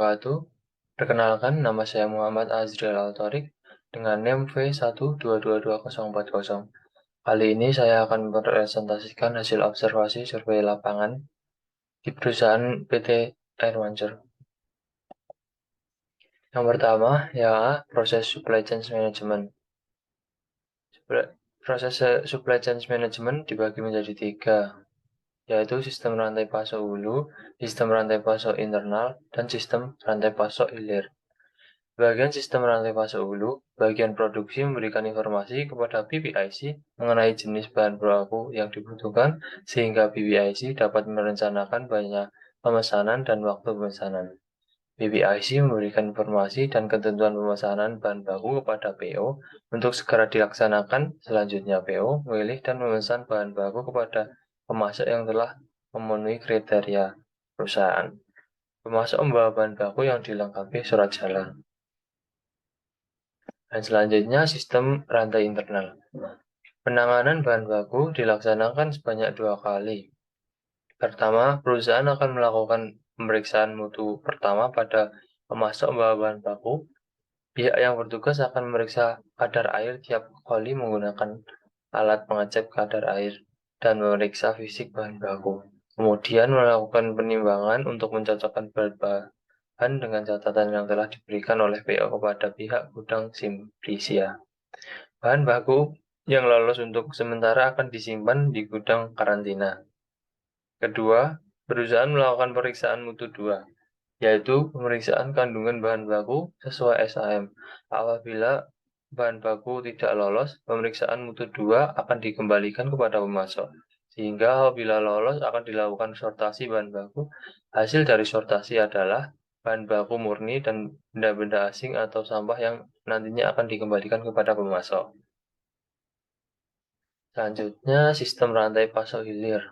wabarakatuh. Perkenalkan, nama saya Muhammad Azriel Altorik dengan NIM V1222040. Kali ini saya akan mempresentasikan hasil observasi survei lapangan di perusahaan PT Air Mancur. Yang pertama, proses supply chain management. Proses supply chain management dibagi menjadi 3, yaitu sistem rantai pasok hulu, sistem rantai pasok internal, dan sistem rantai pasok hilir. Bagian sistem rantai pasok hulu, bagian produksi memberikan informasi kepada PPIC mengenai jenis bahan baku yang dibutuhkan, sehingga PPIC dapat merencanakan banyak pemesanan dan waktu pemesanan. PPIC memberikan informasi dan ketentuan pemesanan bahan baku kepada PO untuk segera dilaksanakan. Selanjutnya, PO memilih dan memesan bahan baku kepada pemasok yang telah memenuhi kriteria perusahaan. Pemasok membawa bahan baku yang dilengkapi surat jalan. Dan selanjutnya, sistem rantai internal. Penanganan bahan baku dilaksanakan sebanyak 2 kali. Pertama, perusahaan akan melakukan pemeriksaan mutu pertama pada pemasok bahan baku. Pihak yang bertugas akan memeriksa kadar air tiap kali menggunakan alat pengecek kadar air dan memeriksa fisik bahan baku. Kemudian melakukan penimbangan untuk mencocokkan berat bahan dengan catatan yang telah diberikan oleh PO kepada pihak gudang Simplisia. Bahan baku yang lolos untuk sementara akan disimpan di gudang karantina. Kedua, perusahaan melakukan pemeriksaan mutu 2, yaitu pemeriksaan kandungan bahan baku sesuai SAM. Apabila bahan baku tidak lolos, pemeriksaan mutu 2 akan dikembalikan kepada pemasok. Sehingga apabila lolos akan dilakukan sortasi bahan baku. Hasil dari sortasi adalah bahan baku murni dan benda-benda asing atau sampah yang nantinya akan dikembalikan kepada pemasok. Selanjutnya, sistem rantai pasok hilir.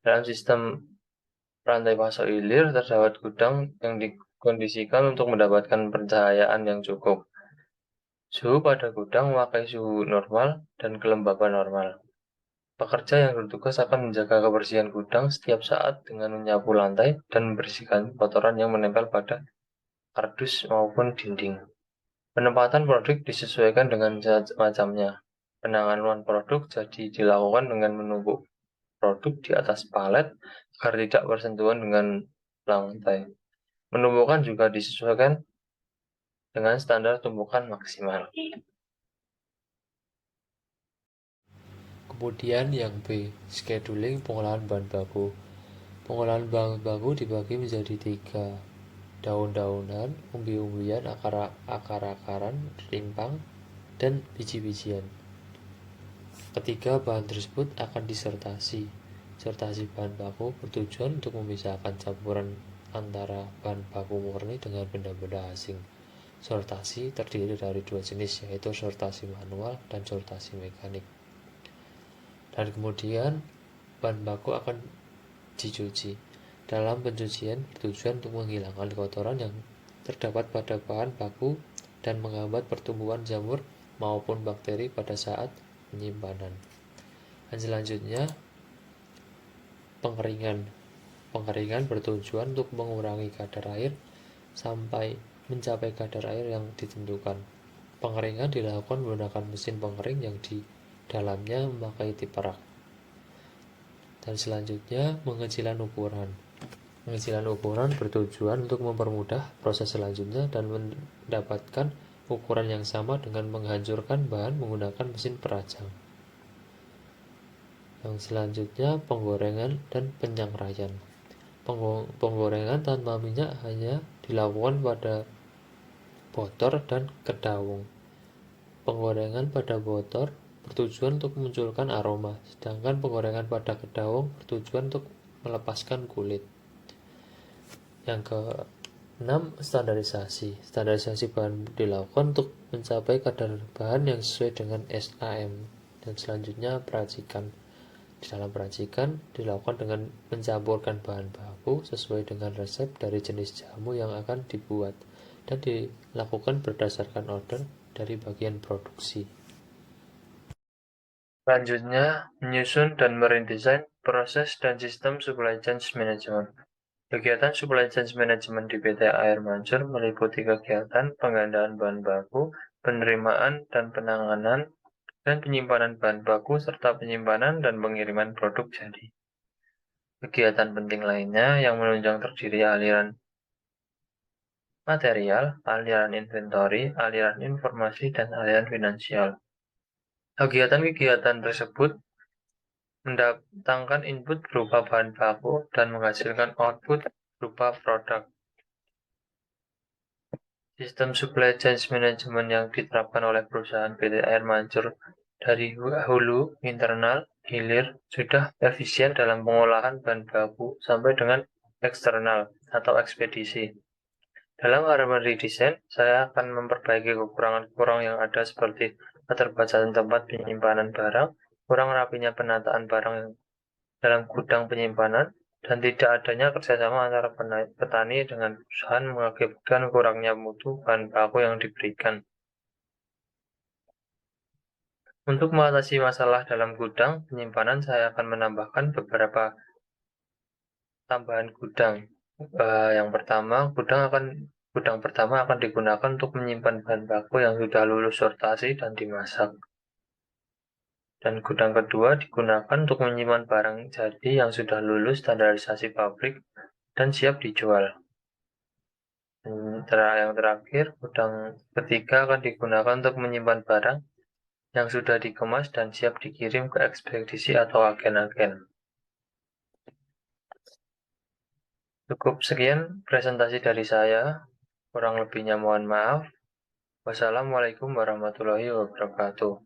Dalam sistem rantai pasok hilir, terdapat gudang yang dikondisikan untuk mendapatkan pencahayaan yang cukup. Suhu pada gudang memakai suhu normal dan kelembapan normal. Pekerja yang bertugas akan menjaga kebersihan gudang setiap saat dengan menyapu lantai dan membersihkan kotoran yang menempel pada kardus maupun dinding. Penempatan produk disesuaikan dengan macamnya. Penanganan produk jadi dilakukan dengan menumpuk produk di atas palet agar tidak bersentuhan dengan lantai. Penumpukan juga disesuaikan dengan standar tumpukan maksimal. Kemudian yang B, scheduling pengolahan bahan baku. Pengolahan bahan baku dibagi menjadi 3, daun-daunan, umbi-umbian, akar-akaran, rimpang, dan biji-bijian. Ketiga bahan tersebut akan disertasi. Sertasi bahan baku bertujuan untuk memisahkan campuran antara bahan baku murni dengan benda-benda asing. Sortasi terdiri dari 2 jenis, yaitu sortasi manual dan sortasi mekanik. Dan kemudian bahan baku akan dicuci. Dalam pencucian bertujuan untuk menghilangkan kotoran yang terdapat pada bahan baku dan menghambat pertumbuhan jamur maupun bakteri pada saat penyimpanan. Dan selanjutnya, pengeringan. Pengeringan bertujuan untuk mengurangi kadar air sampai mencapai kadar air yang ditentukan. Pengeringan dilakukan menggunakan mesin pengering yang di dalamnya memakai tip rak. Dan selanjutnya, pengecilan ukuran. Pengecilan ukuran bertujuan untuk mempermudah proses selanjutnya dan mendapatkan ukuran yang sama dengan menghancurkan bahan menggunakan mesin perajang. Yang selanjutnya, penggorengan dan penyangraian. Penggorengan tanpa minyak hanya dilakukan pada botor dan kedawung. Penggorengan pada botor bertujuan untuk memunculkan aroma, sedangkan penggorengan pada kedawung bertujuan untuk melepaskan kulit. Yang ke-6, standarisasi. Standarisasi bahan dilakukan untuk mencapai kadar bahan yang sesuai dengan SAM. Dan selanjutnya, peracikan. Di dalam peracikan dilakukan dengan mencampurkan bahan baku sesuai dengan resep dari jenis jamu yang akan dibuat dan dilakukan berdasarkan order dari bagian produksi. Selanjutnya, menyusun dan meredesain proses dan sistem supply chain management. Kegiatan supply chain management di PT Air Mancur meliputi kegiatan penggandaan bahan baku, penerimaan dan penanganan, dan penyimpanan bahan baku, serta penyimpanan dan pengiriman produk jadi. Kegiatan penting lainnya yang menunjang terdiri aliran material, aliran inventory, aliran informasi, dan aliran finansial. Kegiatan-kegiatan tersebut mendatangkan input berupa bahan baku dan menghasilkan output berupa produk. Sistem supply chain management yang diterapkan oleh perusahaan PT Air Mancur dari hulu, internal, hilir sudah efisien dalam pengolahan bahan baku sampai dengan eksternal atau ekspedisi. Dalam harmoni desain, saya akan memperbaiki kekurangan-kekurangan yang ada seperti keterbatasan tempat penyimpanan barang, kurang rapinya penataan barang yang dalam gudang penyimpanan, dan tidak adanya kerjasama antara petani dengan perusahaan mengakibatkan kurangnya mutu bahan baku yang diberikan. Untuk mengatasi masalah dalam gudang penyimpanan, saya akan menambahkan beberapa tambahan gudang. Yang pertama, gudang pertama akan digunakan untuk menyimpan bahan baku yang sudah lulus sortasi dan dimasak. Dan gudang kedua digunakan untuk menyimpan barang jadi yang sudah lulus standarisasi pabrik dan siap dijual. Dan yang terakhir, gudang ketiga akan digunakan untuk menyimpan barang yang sudah dikemas dan siap dikirim ke ekspedisi atau agen-agen. Cukup sekian presentasi dari saya, kurang lebihnya mohon maaf. Wassalamualaikum warahmatullahi wabarakatuh.